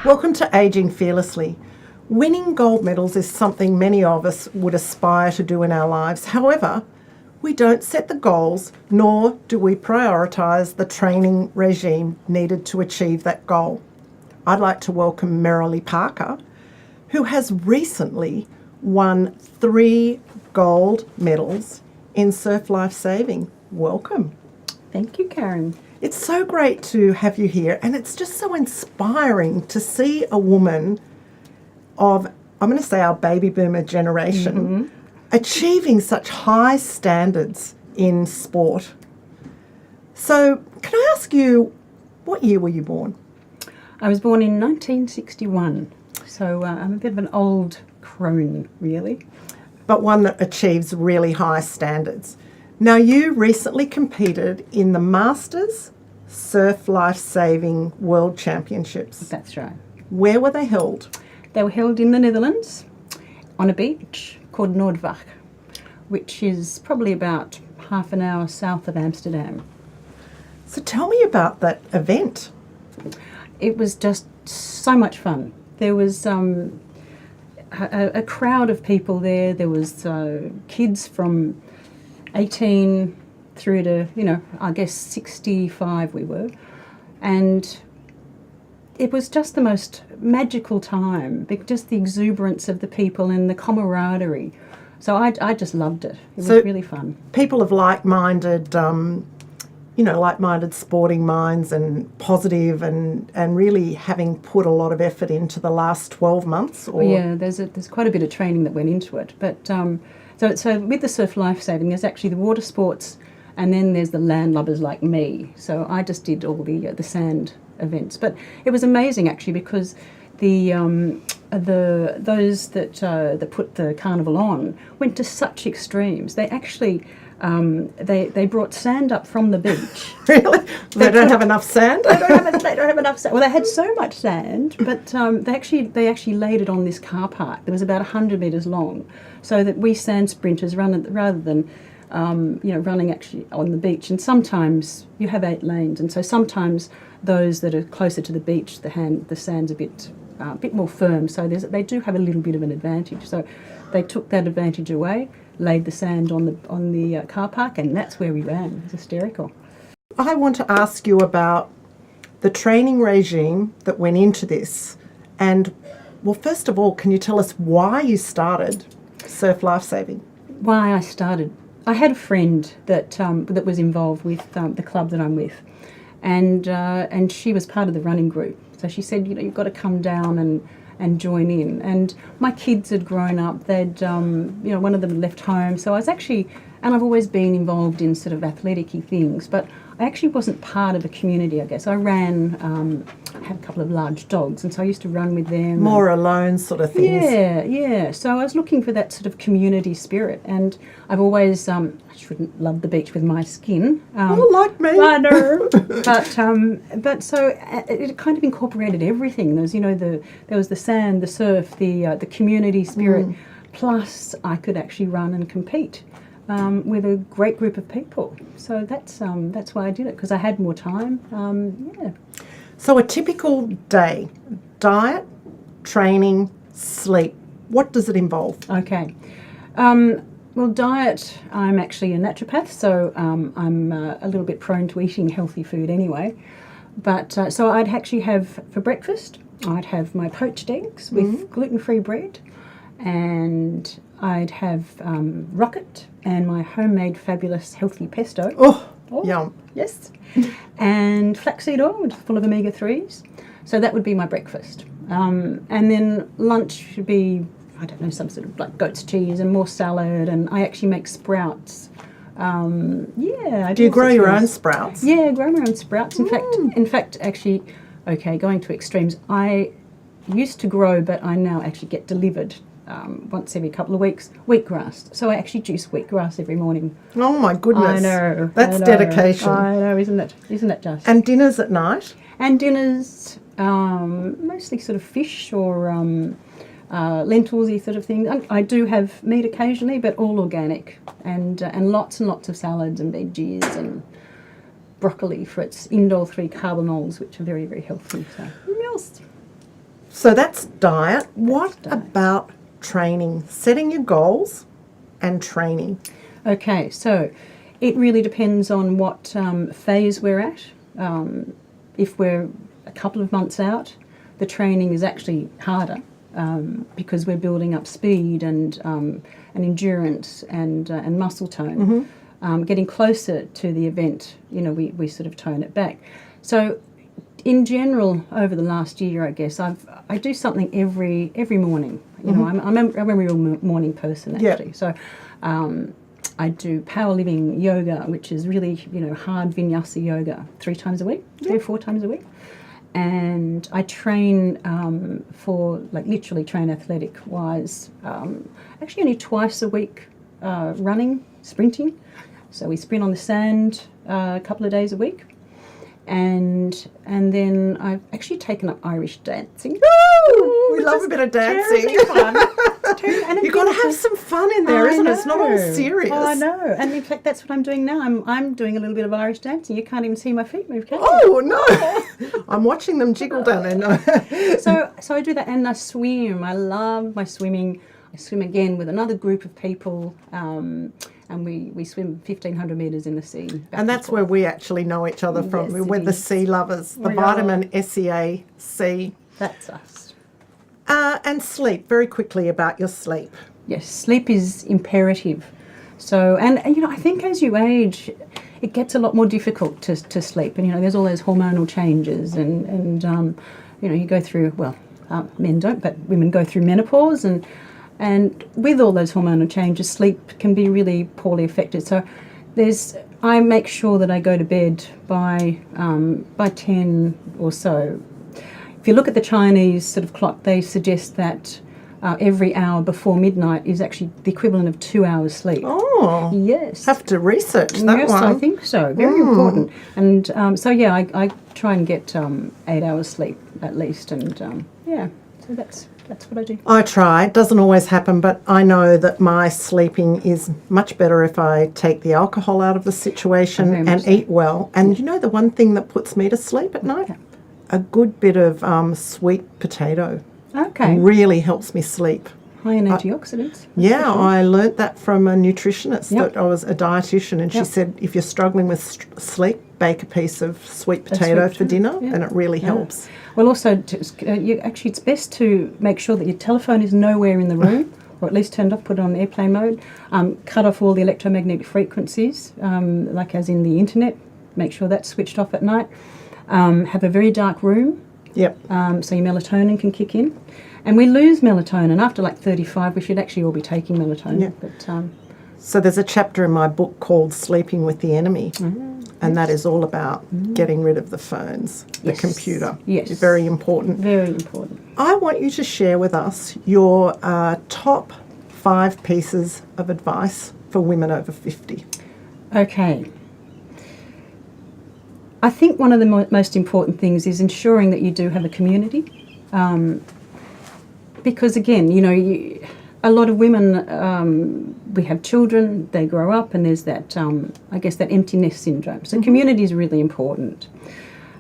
Welcome to Aging Fearlessly. Winning gold medals is something many of us would aspire to do in our lives. However, we don't set the goals, nor do we prioritise the training regime needed to achieve that goal. I'd like to welcome Merilee Parker, who has recently won 3 gold medals in surf lifesaving. Welcome. Thank you, Karen. It's so great to have you here, and it's just so inspiring to see a woman of, I'm going to say, our baby boomer generation achieving such high standards in sport. So can I ask you, what year were you born? I was born in 1961, so I'm a bit of an old crone, really. But one that achieves really high standards. Now, you recently competed in the Masters Surf Lifesaving World Championships. That's right. Where were they held? They were held in the Netherlands on a beach called Noordwijk, which is probably about half an hour south of Amsterdam. So tell me about that event. It was just so much fun. There was a crowd of people there. There was kids from 18 through to, I guess 65 we were. And it was just the most magical time, just the exuberance of the people and the camaraderie. So I just loved it. It was really fun. People of like-minded, like-minded sporting minds and positive and really having put a lot of effort into the last 12 months? Or? Yeah, there's quite a bit of training that went into it. But so with the surf lifesaving, there's actually the water sports, and then there's the landlubbers like me. So I just did all the sand events. But it was amazing actually, because those that put the carnival on went to such extremes. They actually they brought sand up from the beach. Really? They don't have enough sand? They don't have enough sand. Well, they had so much sand, but they actually laid it on this car park that was about 100 metres long, so that we sand sprinters rather than running actually on the beach. And sometimes you have 8 lanes, and so sometimes those that are closer to the beach, the sand's a bit more firm, so they do have a little bit of an advantage. So they took that advantage away, laid the sand on the car park, and that's where we ran. It was hysterical. I want to ask you about the training regime that went into this. And, well, first of all, can you tell us why you started Surf Lifesaving? Why I started? I had a friend that was involved with the club that I'm with, and she was part of the running group. So she said, you've got to come down and join in. And my kids had grown up. They'd, one of them had left home. So I was actually, and I've always been involved in sort of athletic-y things, but I actually wasn't part of a community, I guess. I ran, I had a couple of large dogs, and so I used to run with them. More alone sort of things. Yeah. So I was looking for that sort of community spirit, and I've always, I shouldn't love the beach with my skin. Like me. I know. But so it kind of incorporated everything. There was, there was the sand, the surf, the community spirit, plus I could actually run and compete. With a great group of people. So that's why I did it, because I had more time. So a typical day, diet, training, sleep, what does it involve? Okay. Well, diet, I'm actually a naturopath, so I'm a little bit prone to eating healthy food anyway. But so I'd actually have, for breakfast, I'd have my poached eggs with gluten-free bread, and I'd have rocket and my homemade fabulous healthy pesto. Oh, yum. Yes. And flaxseed oil, which is full of omega-3s. So that would be my breakfast. And then lunch would be, I don't know, some sort of like goat's cheese and more salad. And I actually make sprouts. Do you grow your own sprouts? Yeah, I grow my own sprouts. In fact, actually, going to extremes, I used to grow, but I now actually get delivered once every couple of weeks, wheatgrass. So I actually juice wheatgrass every morning. Oh my goodness. I know. That's dedication. I know, isn't it? Isn't it just? And dinners at night? And dinners, mostly sort of fish or lentils-y sort of thing. I do have meat occasionally, but all organic, and lots of salads and veggies and broccoli for its indole 3 carbanols, which are very, very healthy. So, what else? So that's diet. What diet. about training? Setting your goals and training. Okay, so it really depends on what phase we're at. If we're a couple of months out, the training is actually harder because we're building up speed and endurance and muscle tone. Getting closer to the event, we sort of tone it back. So in general, over the last year, I guess, I do something every morning. I'm a real morning person, actually. Yep. So I do power living yoga, which is really, hard vinyasa yoga 3 times a week, 3 or 4 times a week. And I train for, literally train athletic-wise, actually only twice a week running, sprinting. So we sprint on the sand a couple of days a week. And then I've actually taken up Irish dancing. Ooh, we love a bit of dancing. Terribly fun. You've got to have some fun in there, isn't it? It's not all serious. Oh, I know. And in fact, that's what I'm doing now. I'm doing a little bit of Irish dancing. You can't even see my feet move, can you? Oh, no. I'm watching them jiggle down there. So I do that, and I swim. I love my swimming. I swim again with another group of people. And we swim 1,500 metres in the sea. And that's where we actually know each other from. Yes, We're the sea lovers, the vitamin SEA C. That's us. And sleep, very quickly about your sleep. Yes, sleep is imperative. So, and I think as you age, it gets a lot more difficult to sleep. And, there's all those hormonal changes and you go through, men don't, but women go through menopause and with all those hormonal changes, sleep can be really poorly affected. So I make sure that I go to bed by 10 or so. If you look at the Chinese sort of clock, they suggest that every hour before midnight is actually the equivalent of 2 hours sleep. Oh. Yes. Have to research that one. Yes, I think so. Very important. And I try and get 8 hours sleep at least. And so that's what I do. I try. It doesn't always happen, but I know that my sleeping is much better if I take the alcohol out of the situation and eat well. And the one thing that puts me to sleep at night? A good bit of sweet potato. Okay. Really helps me sleep. High in antioxidants. Yeah, I learnt that from a nutritionist. That I was a dietitian, and she said if you're struggling with sleep, bake a piece of sweet potato for dinner, and it really helps. Well, also, it's best to make sure that your telephone is nowhere in the room, or at least turned off, put it on airplane mode. Cut off all the electromagnetic frequencies, like as in the internet. Make sure that's switched off at night. Have a very dark room. Yep. So your melatonin can kick in. And we lose melatonin. After 35, we should actually all be taking melatonin. Yep. But, so there's a chapter in my book called Sleeping with the Enemy. And that is all about getting rid of the phones, the computer. Yes. Very important. Very important. I want you to share with us your top 5 pieces of advice for women over 50. Okay. I think one of the most important things is ensuring that you do have a community. Because again, a lot of women, we have children, they grow up, and there's that, that empty nest syndrome. So community is really important.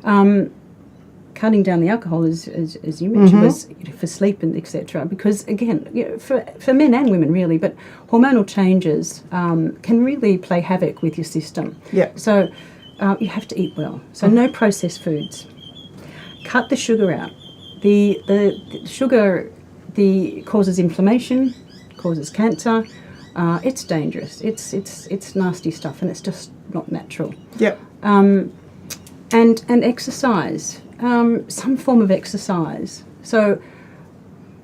Cutting down the alcohol, as you mentioned, was for sleep and etc. Because again, for men and women really, but hormonal changes can really play havoc with your system. Yeah. So you have to eat well. So no processed foods. Cut the sugar out. The sugar causes inflammation, causes cancer. It's dangerous. It's nasty stuff, and it's just not natural. Yep. And exercise, some form of exercise. So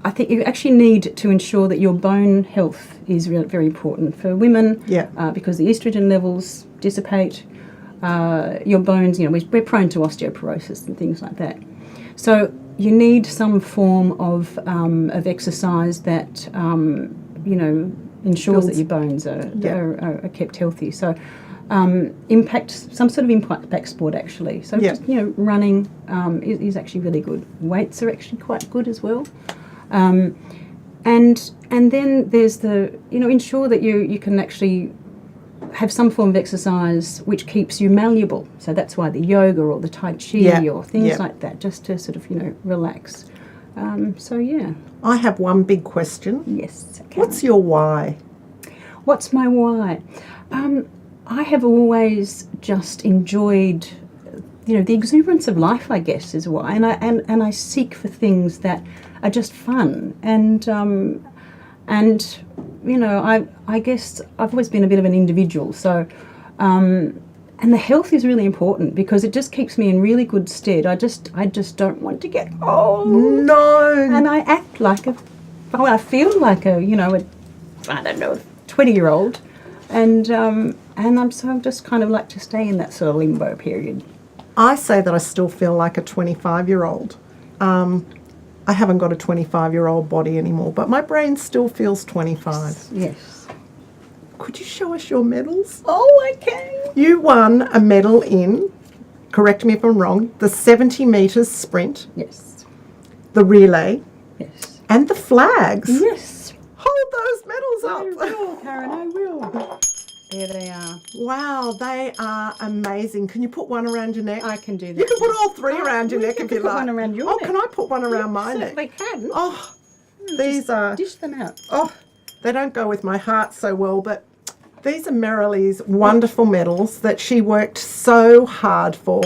I think you actually need to ensure that your bone health is very important for women. Because the estrogen levels dissipate. Your bones, we're prone to osteoporosis and things like that. So you need some form of exercise that ensures that your bones are kept healthy. So some sort of impact sport actually. So just running is actually really good. Weights are actually quite good as well. And then there's ensure that you can actually have some form of exercise which keeps you malleable. So that's why the yoga or the tai chi or things like that, just to sort of relax. So yeah, I have one big question. yes. What's your why? What's my why? I have always just enjoyed, the exuberance of life, I guess, is why. And I seek for things that are just fun. And I guess I've always been a bit of an individual. So, and the health is really important because it just keeps me in really good stead. I just don't want to get old. No. And I act like I feel like a 20-year-old. And I'm just kind of like to stay in that sort of limbo period. I say that I still feel like a 25-year-old. I haven't got a 25-year-old body anymore, but my brain still feels 25. Yes. Could you show us your medals? Oh, I can. You won a medal in, correct me if I'm wrong, the 70 metres sprint, Yes. the relay, Yes. and the flags. Yes. Hold those medals I up. will, Karen, I will. There they are. Wow, they are amazing. Can you put one around your neck? I can do that. You can put all three around your neck if you put like. one around your oh, neck. can I put one around my neck? Certainly can. Oh, these are... Dish them out. Oh, they don't go with my heart so well, but these are Merilee's wonderful medals that she worked so hard for.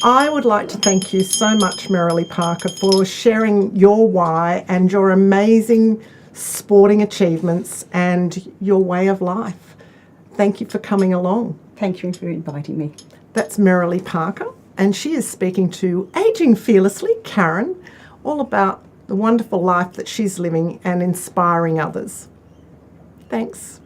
I would like to thank you so much, Merilee Parker, for sharing your why and your amazing sporting achievements and your way of life. Thank you for coming along. Thank you for inviting me. That's Merilee Parker, and she is speaking to Aging Fearlessly, Karen, all about the wonderful life that she's living and inspiring others. Thanks.